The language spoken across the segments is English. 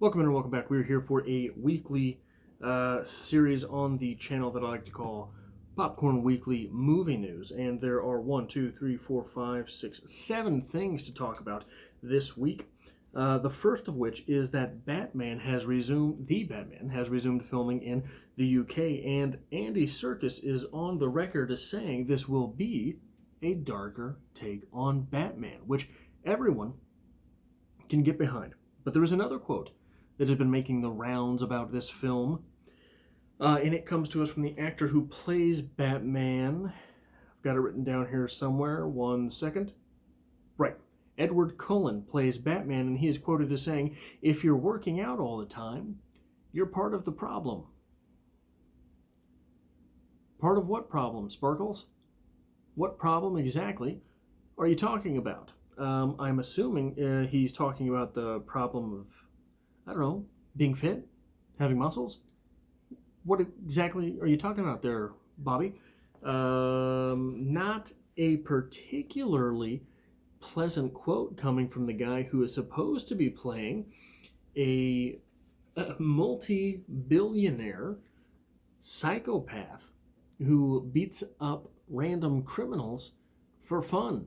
Welcome and welcome back. We're here for a weekly series on the channel that I like to call Popcorn Weekly Movie News. And there are 7 things to talk about this week. The first of which is that the Batman has resumed filming in the UK, and Andy Serkis is on the record as saying this will be a darker take on Batman, which everyone can get behind. But there is another quote that has been making the rounds about this film. And it comes to us from the actor who plays Batman. I've got it written down here somewhere. 1 second. Right. Edward Cullen plays Batman, and he is quoted as saying, "If you're working out all the time, you're part of the problem." Part of what problem, Sparkles? What problem exactly are you talking about? I'm assuming he's talking about the problem of, I don't know, being fit, having muscles. What exactly are you talking about there, Bobby? Not a particularly pleasant quote coming from the guy who is supposed to be playing a multi-billionaire psychopath who beats up random criminals for fun.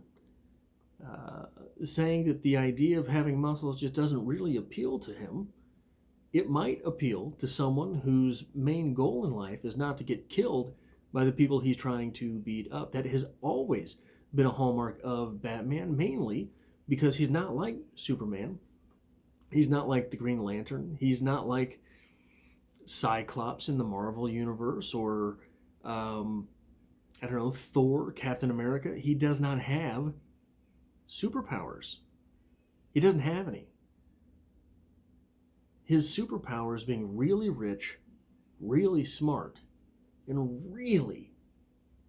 Saying that the idea of having muscles just doesn't really appeal to him. It might appeal to someone whose main goal in life is not to get killed by the people he's trying to beat up. That has always been a hallmark of Batman, mainly because he's not like Superman. He's not like the Green Lantern. He's not like Cyclops in the Marvel Universe, or, Thor, Captain America. He does not have superpowers. He doesn't have any. His superpower is being really rich, really smart, and really,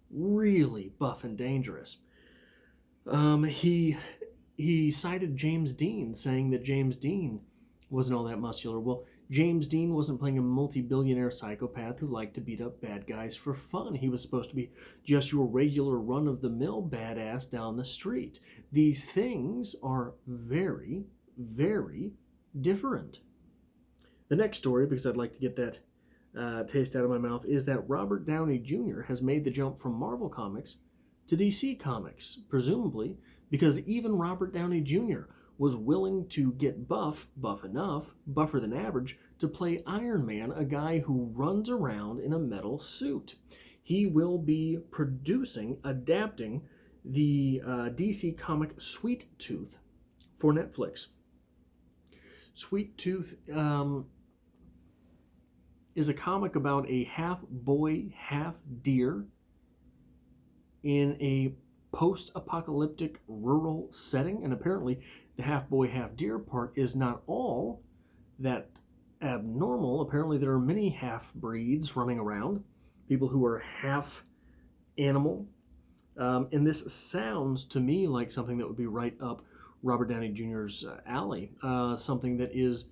really buff and dangerous. He cited James Dean, saying that James Dean wasn't all that muscular. Well, James Dean wasn't playing a multi-billionaire psychopath who liked to beat up bad guys for fun. He was supposed to be just your regular run-of-the-mill badass down the street. These things are very, very different. The next story, because I'd like to get that taste out of my mouth, is that Robert Downey Jr. has made the jump from Marvel Comics to DC Comics, presumably because even Robert Downey Jr. was willing to get buff enough, buffer than average, to play Iron Man, a guy who runs around in a metal suit. He will be adapting the DC comic Sweet Tooth for Netflix. Sweet Tooth is a comic about a half-boy, half-deer in a post-apocalyptic rural setting, and apparently the half-boy, half-deer part is not all that abnormal. Apparently there are many half-breeds running around, people who are half-animal, and this sounds to me like something that would be right up Robert Downey Jr.'s alley, something that is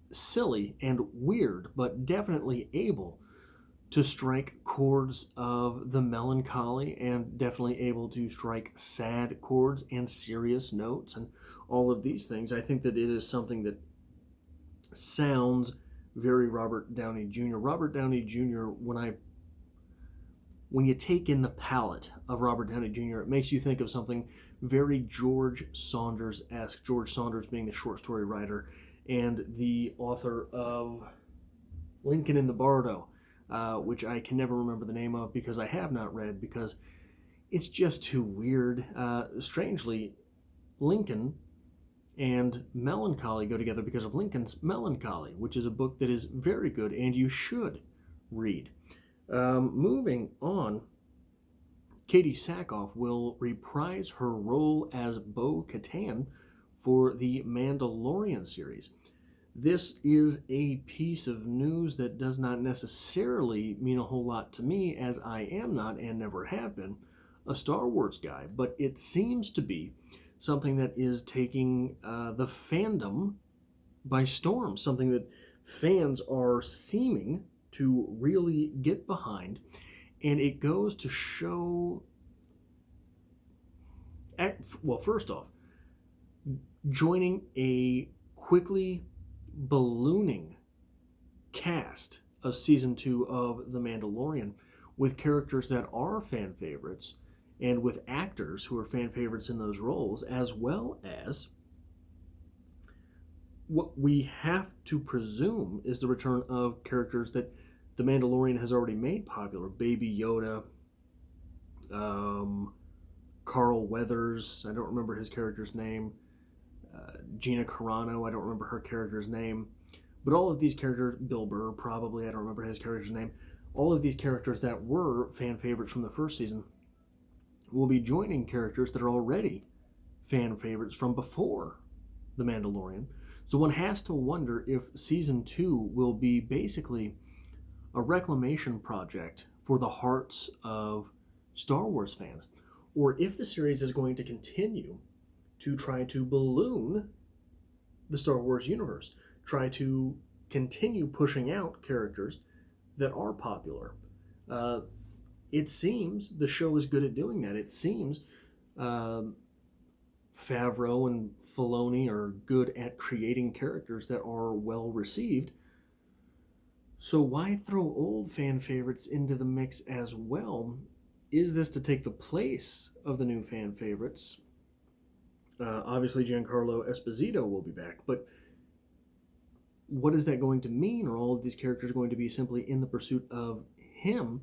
silly and weird, but definitely able to strike chords of the melancholy, and definitely able to strike sad chords and serious notes and all of these things. I think that it is something that sounds very Robert Downey Jr. Robert Downey Jr., when you take in the palette of Robert Downey Jr., it makes you think of something very George Saunders-esque. George Saunders being the short story writer and the author of Lincoln in the Bardo, which I can never remember the name of because I have not read, because it's just too weird. Strangely, Lincoln and melancholy go together because of Lincoln's Melancholy, which is a book that is very good and you should read. Moving on, Katie Sackhoff will reprise her role as Bo-Katan for the Mandelorian series. This is a piece of news that does not necessarily mean a whole lot to me, as I am not, and never have been, a Star Wars guy, but it seems to be something that is taking the fandom by storm, something that fans are seeming to really get behind, and it goes to show, well, first off, joining a quickly ballooning cast of season 2 of The Mandalorian with characters that are fan favorites and with actors who are fan favorites in those roles, as well as what we have to presume is the return of characters that The Mandalorian has already made popular. Baby Yoda, Carl Weathers, I don't remember his character's name, Gina Carano, I don't remember her character's name, but all of these characters, Bill Burr probably, I don't remember his character's name, all of these characters that were fan favorites from the first season will be joining characters that are already fan favorites from before The Mandalorian. So one has to wonder if season 2 will be basically a reclamation project for the hearts of Star Wars fans, or if the series is going to continue to try to balloon the Star Wars universe, try to continue pushing out characters that are popular. It seems the show is good at doing that. It seems Favreau and Filoni are good at creating characters that are well received. So why throw old fan favorites into the mix as well? Is this to take the place of the new fan favorites? Obviously, Giancarlo Esposito will be back, but what is that going to mean? Are all of these characters going to be simply in the pursuit of him?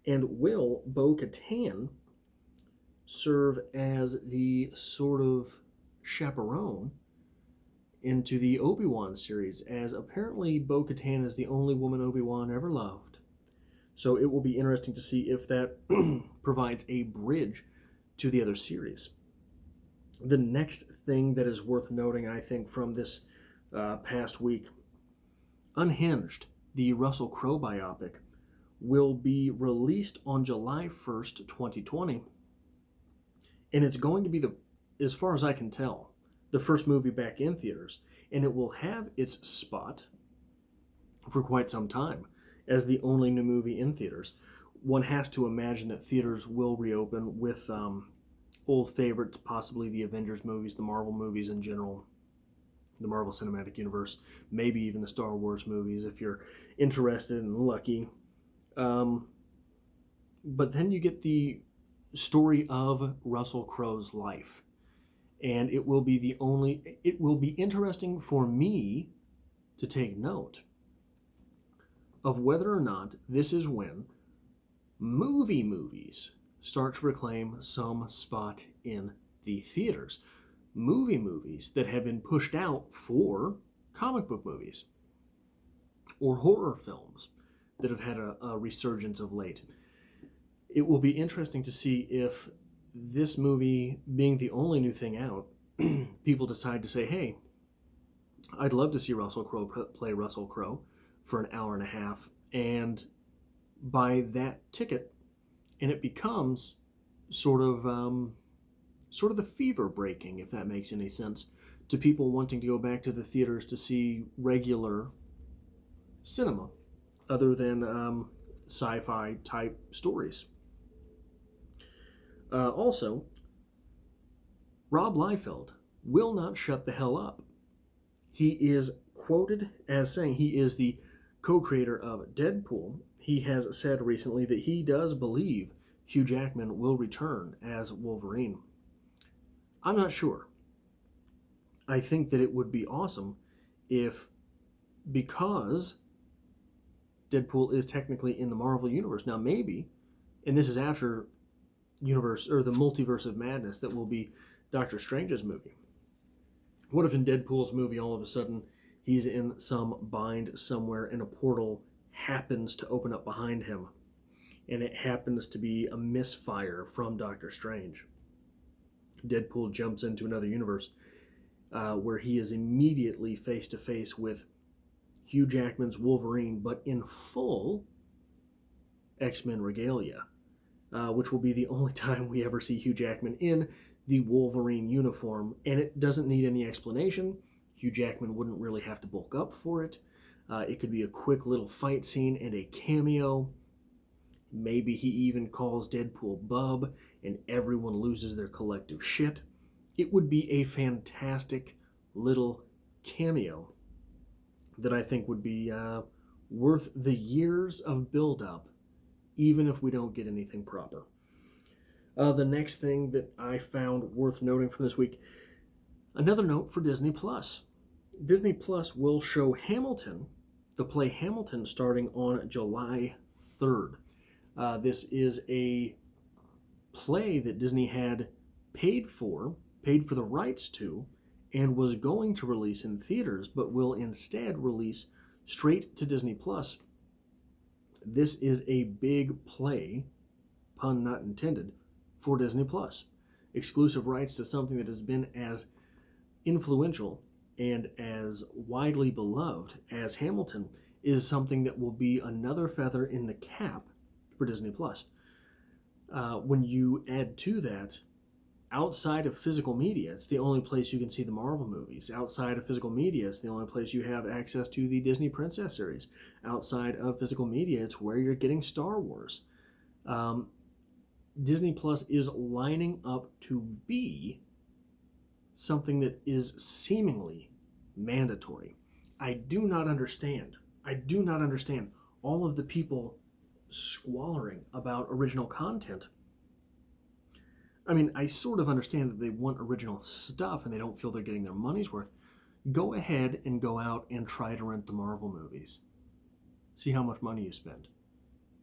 And will bo-katan serve as the sort of chaperone into the Obi-Wan series, as apparently bo-katan is the only woman Obi-Wan ever loved? So it will be interesting to see if that provides a bridge to the other series. The next thing that is worth noting, I think, from this past week, Unhinged, the Russell Crowe biopic, will be released on July 1st, 2020. And it's going to be, as far as I can tell, the first movie back in theaters. And it will have its spot for quite some time as the only new movie in theaters. One has to imagine that theaters will reopen with old favorites, possibly the Avengers movies, the Marvel movies in general, the Marvel Cinematic Universe, maybe even the Star Wars movies if you're interested and lucky. But then you get the story of Russell Crowe's life. And it will be interesting for me to take note of whether or not this is when movies start to reclaim some spot in the theaters. Movies that have been pushed out for comic book movies or horror films that have had a resurgence of late. It will be interesting to see if this movie, being the only new thing out, people decide to say, hey, I'd love to see Russell Crowe play Russell Crowe for an hour and a half, and buy that ticket, and it becomes sort of the fever breaking, if that makes any sense, to people wanting to go back to the theaters to see regular cinema other than sci-fi type stories. Also, Rob Liefeld will not shut the hell up. He is quoted as saying he is the co-creator of Deadpool. He has said recently that he does believe Hugh Jackman will return as Wolverine. I'm not sure. I think that it would be awesome if, because Deadpool is technically in the Marvel Universe, now maybe, and this is after the Multiverse of Madness that will be Doctor Strange's movie. What if in Deadpool's movie all of a sudden he's in some bind somewhere and a portal happens to open up behind him, and it happens to be a misfire from Doctor Strange? Deadpool jumps into another universe where he is immediately face to face with Hugh Jackman's Wolverine, but in full X-Men regalia, which will be the only time we ever see Hugh Jackman in the Wolverine uniform, and it doesn't need any explanation. Hugh Jackman wouldn't really have to bulk up for it. It could be a quick little fight scene and a cameo. Maybe he even calls Deadpool Bub, and everyone loses their collective shit. it would be a fantastic little cameo that I think would be worth the years of build-up, even if we don't get anything proper. The next thing that I found worth noting from this week, another note for Disney Plus. Disney Plus will show Hamilton, the play Hamilton, starting on July 3rd. This is a play that Disney had paid for the rights to, and was going to release in theaters, but will instead release straight to Disney Plus. This is a big play, pun not intended, for Disney Plus. Exclusive rights to something that has been as influential and as widely beloved as Hamilton is something that will be another feather in the cap for Disney Plus. When you add to that, outside of physical media, it's the only place you can see the Marvel movies. Outside of physical media, it's the only place you have access to the Disney Princess series. Outside of physical media, it's where you're getting Star Wars. Disney Plus is lining up to be something that is seemingly mandatory. I do not understand all of the people squalling about original content. I mean, I sort of understand that they want original stuff and they don't feel they're getting their money's worth. Go ahead and go out and try to rent the Marvel movies. See how much money you spend.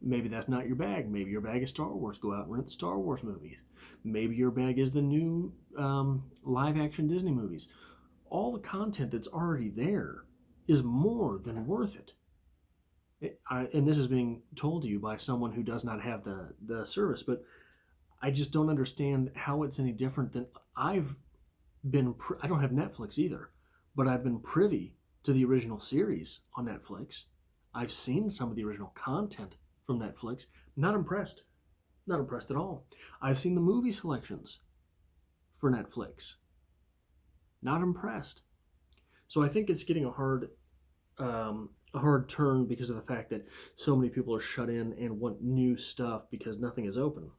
Maybe that's not your bag. Maybe your bag is Star Wars. Go out and rent the Star Wars movies. Maybe your bag is the new live-action Disney movies. All the content that's already there is more than worth it. And this is being told to you by someone who does not have the service, but I just don't understand how it's any different than I don't have Netflix either, but I've been privy to the original series on Netflix. I've seen some of the original content from Netflix. Not impressed. Not impressed at all. I've seen the movie selections for Netflix. Not impressed. So I think it's getting a hard turn because of the fact that so many people are shut in and want new stuff because nothing is open.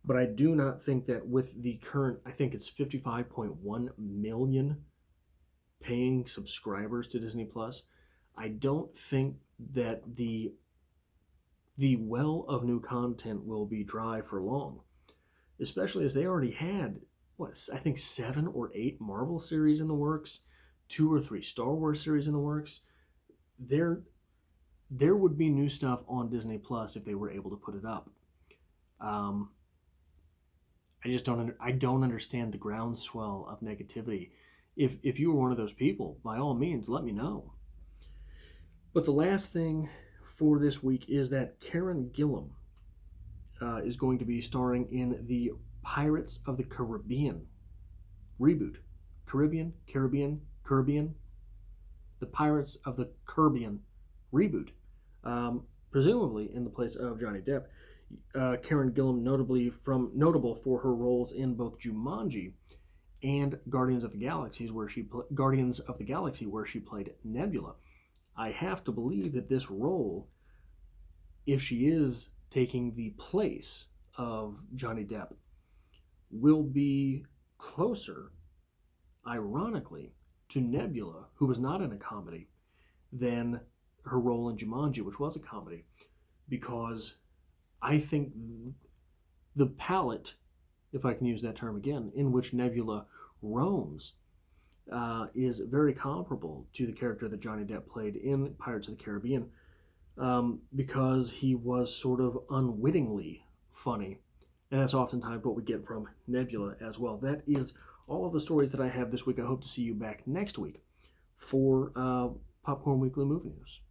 But I do not think that with the current, I think it's 55.1 million paying subscribers to Disney Plus, I don't think that the well of new content will be dry for long, especially as they already had, I think 7 or 8 Marvel series in the works, 2 or 3 Star Wars series in the works. There would be new stuff on Disney Plus if they were able to put it up. I don't understand the groundswell of negativity. If you were one of those people, by all means, let me know. But the last thing for this week is that Karen Gillam is going to be starring in the Pirates of the Caribbean reboot. Caribbean? The Pirates of the Caribbean reboot. Presumably in the place of Johnny Depp. Karen Gillam notable for her roles in both Jumanji and Guardians of the Galaxy, where she played Nebula. I have to believe that this role, if she is taking the place of Johnny Depp, will be closer, ironically, to Nebula, who was not in a comedy, than her role in Jumanji, which was a comedy, because I think the palette, if I can use that term again, in which Nebula roams is very comparable to the character that Johnny Depp played in Pirates of the Caribbean, because he was sort of unwittingly funny. And that's oftentimes what we get from Nebula as well. That is all of the stories that I have this week. I hope to see you back next week for Popcorn Weekly Movie News.